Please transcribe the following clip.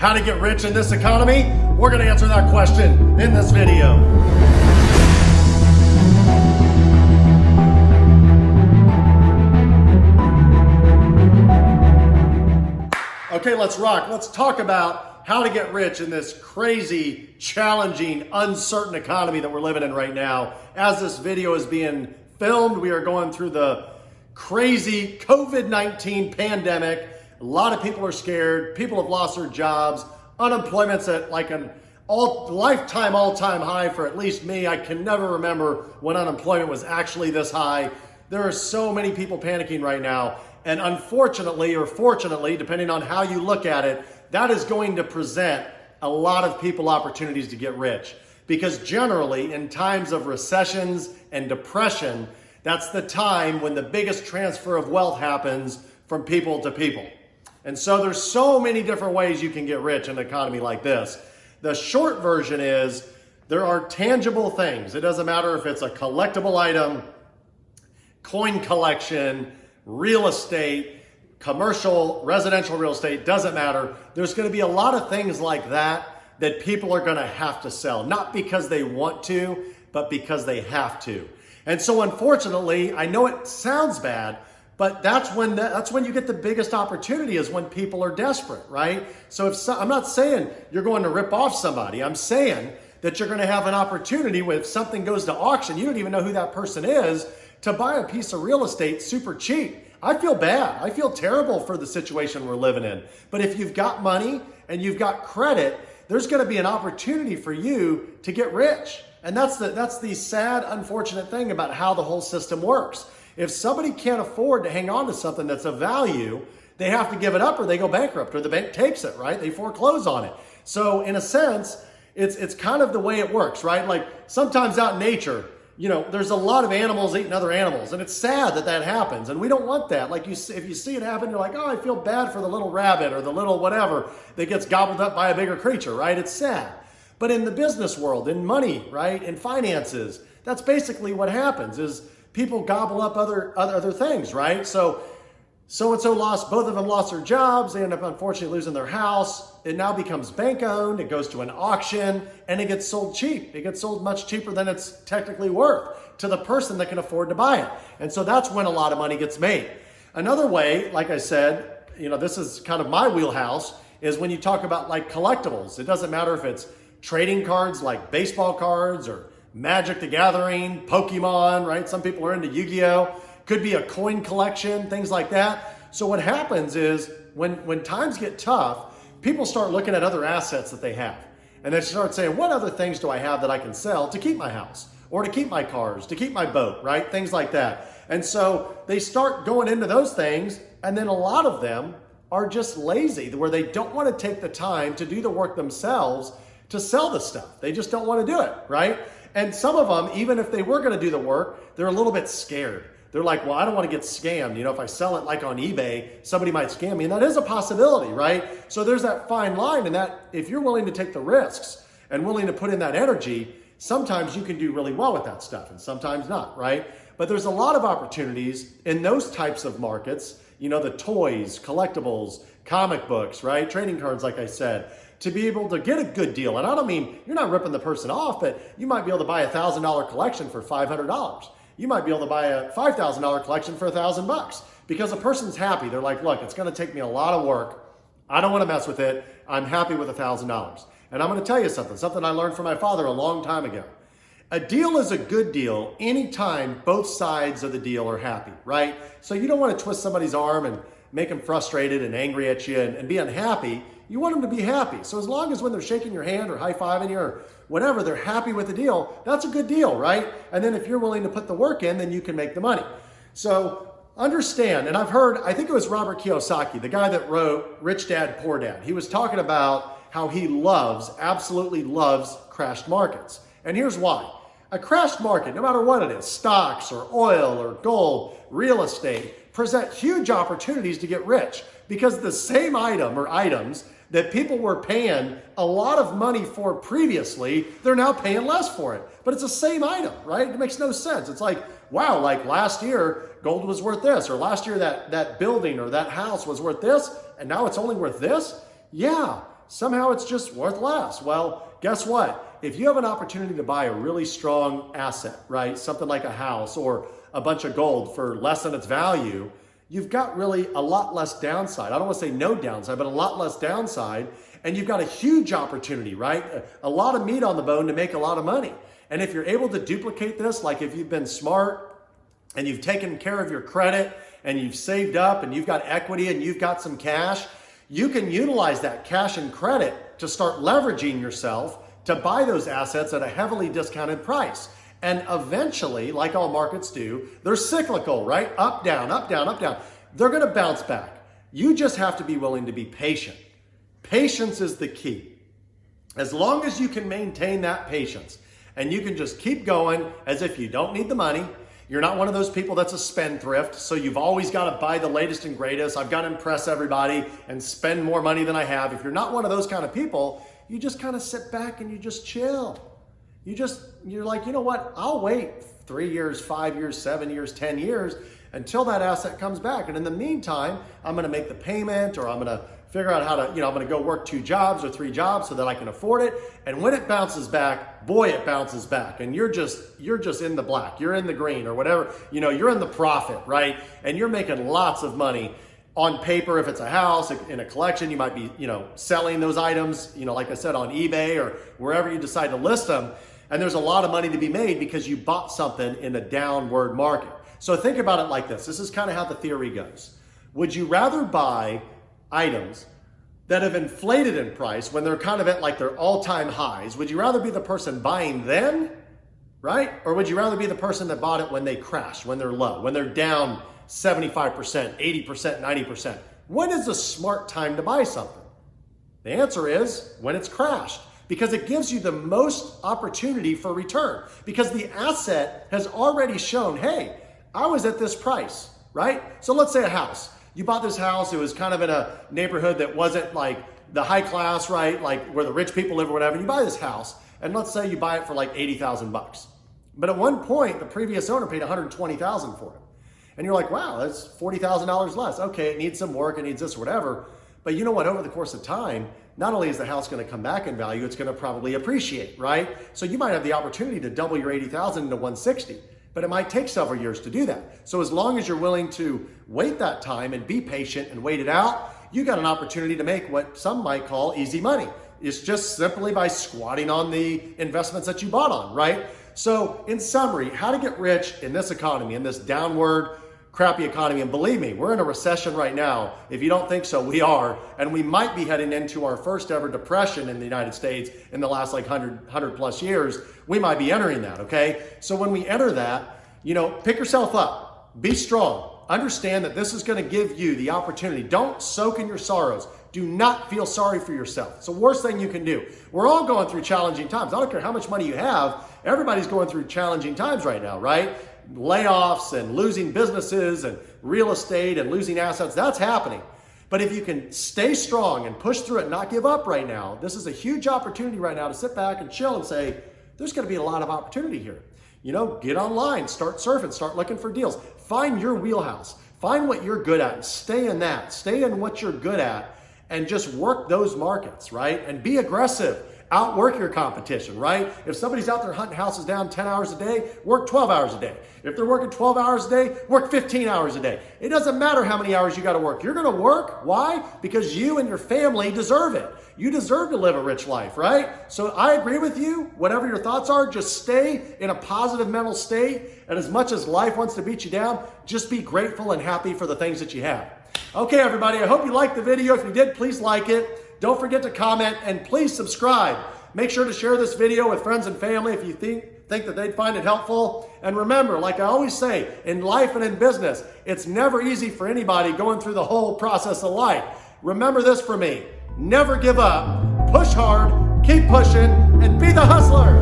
How to get rich in this economy? We're going to answer that question in this video. Okay, let's rock. Let's talk about how to get rich in this crazy, challenging, uncertain economy that we're living in right now. As this video is being filmed, we are going through the crazy COVID-19 pandemic. A lot of people are scared. People have lost their jobs. Unemployment's at like an lifetime all-time high for at least me. I can never remember when unemployment was actually this high. There are so many people panicking right now. And unfortunately, or fortunately, depending on how you look at it, that is going to present a lot of people opportunities to get rich. Because generally, in times of recessions and depression, that's the time when the biggest transfer of wealth happens from people to people. And so there's so many different ways you can get rich in an economy like this. The short version is there are tangible things. It doesn't matter if it's a collectible item, coin collection, real estate, commercial, residential real estate, doesn't matter. There's going to be a lot of things like that people are going to have to sell, not because they want to, but because they have to. And so unfortunately, I know it sounds bad, but that's when you get the biggest opportunity, is when people are desperate, right? So I'm not saying you're going to rip off somebody. I'm saying that you're going to have an opportunity where if something goes to auction, you don't even know who that person is, to buy a piece of real estate super cheap. I feel bad. I feel terrible for the situation we're living in. But if you've got money and you've got credit, there's going to be an opportunity for you to get rich. And that's the sad, unfortunate thing about how the whole system works. If somebody can't afford to hang on to something that's of value, they have to give it up or they go bankrupt, or the bank takes it, right? They foreclose on it. So in a sense, it's kind of the way it works, right? Like sometimes out in nature, there's a lot of animals eating other animals, and it's sad that happens, and we don't want that. Like if you see it happen, you're like, oh, I feel bad for the little rabbit or the little whatever that gets gobbled up by a bigger creature, right? It's sad. But in the business world, in money, right, in finances, that's basically what happens, is people gobble up other things, right? So-and-so both of them lost their jobs. They end up unfortunately losing their house. It now becomes bank owned. It goes to an auction and it gets sold cheap. It gets sold much cheaper than it's technically worth to the person that can afford to buy it. And so that's when a lot of money gets made. Another way, like I said, this is kind of my wheelhouse, is when you talk about like collectibles. It doesn't matter if it's trading cards like baseball cards or Magic the Gathering, Pokemon, right? Some people are into Yu-Gi-Oh! Could be a coin collection, things like that. So what happens is when times get tough, people start looking at other assets that they have. And they start saying, what other things do I have that I can sell to keep my house or to keep my cars, to keep my boat, right? Things like that. And so they start going into those things, and then a lot of them are just lazy, where they don't want to take the time to do the work themselves to sell the stuff. They just don't want to do it, right? And some of them, even if they were going to do the work, they're a little bit scared. They're like, well, I don't want to get scammed. If I sell it like on eBay, somebody might scam me. And that is a possibility, right? So there's that fine line, and that if you're willing to take the risks and willing to put in that energy, sometimes you can do really well with that stuff and sometimes not, right? But there's a lot of opportunities in those types of markets, the toys, collectibles, comic books, right? Trading cards, like I said, to be able to get a good deal. And I don't mean you're not ripping the person off, but you might be able to buy a $1,000 collection for $500. You might be able to buy a $5,000 collection for $1,000 because a person's happy. They're like, look, it's going to take me a lot of work. I don't want to mess with it. I'm happy with $1,000. And I'm going to tell you something I learned from my father a long time ago. A deal is a good deal anytime both sides of the deal are happy, right? So you don't want to twist somebody's arm and make them frustrated and angry at you and be unhappy. You want them to be happy. So as long as when they're shaking your hand or high-fiving you or whatever, they're happy with the deal, that's a good deal, right? And then if you're willing to put the work in, then you can make the money. So understand, and I think it was Robert Kiyosaki, the guy that wrote Rich Dad, Poor Dad. He was talking about how he absolutely loves crashed markets. And here's why. A crashed market, no matter what it is, stocks or oil or gold, real estate, present huge opportunities to get rich because the same item or items that people were paying a lot of money for previously, they're now paying less for it. But it's the same item, right? It makes no sense. It's like, wow, like last year, gold was worth this, or last year that building or that house was worth this, and now it's only worth this? Yeah. somehow it's just worth less. Well, guess what? If you have an opportunity to buy a really strong asset, right? Something like a house or a bunch of gold for less than its value, you've got really a lot less downside. I don't want to say no downside, but a lot less downside. And you've got a huge opportunity, right? A lot of meat on the bone to make a lot of money. And if you're able to duplicate this, like if you've been smart and you've taken care of your credit and you've saved up and you've got equity and you've got some cash, you can utilize that cash and credit to start leveraging yourself to buy those assets at a heavily discounted price. And eventually, like all markets do, they're cyclical, right? Up, down, up, down, up, down. They're going to bounce back. You just have to be willing to be patient. Patience is the key. As long as you can maintain that patience and you can just keep going as if you don't need the money, you're not one of those people that's a spendthrift, so you've always got to buy the latest and greatest. I've got to impress everybody and spend more money than I have. If you're not one of those kind of people, you just kind of sit back and you just chill. You're like, you know what? I'll wait 3 years, 5 years, 7 years, 10 years until that asset comes back. And in the meantime, I'm going to make the payment, or I'm going to figure out how to, I'm going to go work 2 jobs or 3 jobs so that I can afford it. And when it bounces back, boy, it bounces back. And you're just in the black, you're in the green or whatever, you're in the profit, right? And you're making lots of money. On paper, if it's a house, in a collection, you might be, selling those items, like I said, on eBay or wherever you decide to list them. And there's a lot of money to be made because you bought something in a downward market. So think about it like this. This is kind of how the theory goes. Would you rather buy items that have inflated in price when they're kind of at like their all-time highs? Would you rather be the person buying then, right? Or would you rather be the person that bought it when they crash, when they're low, when they're down 75%, 80%, 90%? When is a smart time to buy something? The answer is when it's crashed, because it gives you the most opportunity for return, because the asset has already shown, hey, I was at this price, right? So let's say a house. You bought this house, it was kind of in a neighborhood that wasn't like the high class, right? Like where the rich people live or whatever. You buy this house, and let's say you buy it for like $80,000. But at one point, the previous owner paid $120,000 for it. And you're like, wow, that's $40,000 less. Okay, it needs some work, it needs this or whatever. But you know what? Over the course of time, not only is the house going to come back in value, it's going to probably appreciate, right? So you might have the opportunity to double your $80,000 into $160,000. But it might take several years to do that. So as long as you're willing to wait that time and be patient and wait it out, you got an opportunity to make what some might call easy money. It's just simply by squatting on the investments that you bought on, right? So in summary, how to get rich in this economy, in this downward, crappy economy. And believe me, we're in a recession right now. If you don't think so, we are. And we might be heading into our first ever depression in the United States in the last like 100 plus years. We might be entering that, okay? So when we enter that, pick yourself up, be strong. Understand that this is going to give you the opportunity. Don't soak in your sorrows. Do not feel sorry for yourself. It's the worst thing you can do. We're all going through challenging times. I don't care how much money you have. Everybody's going through challenging times right now, right? Layoffs and losing businesses and real estate and losing assets, that's happening. But if you can stay strong and push through it, not give up right now, this is a huge opportunity right now to sit back and chill and say, there's going to be a lot of opportunity here. Get online, start surfing, start looking for deals. Find your wheelhouse. Find what you're good at and stay in that. Stay in what you're good at and just work those markets, right? And be aggressive. Outwork your competition, right? If somebody's out there hunting houses down 10 hours a day, work 12 hours a day. If they're working 12 hours a day, work 15 hours a day. It doesn't matter how many hours you got to work. You're going to work. Why? Because you and your family deserve it. You deserve to live a rich life, right? So I agree with you. Whatever your thoughts are, just stay in a positive mental state. And as much as life wants to beat you down, just be grateful and happy for the things that you have. Okay, everybody, I hope you liked the video. If you did, please like it. Don't forget to comment and please subscribe. Make sure to share this video with friends and family if you think that they'd find it helpful. And remember, like I always say, in life and in business, it's never easy for anybody going through the whole process of life. Remember this for me. Never give up, push hard, keep pushing, and be the hustler.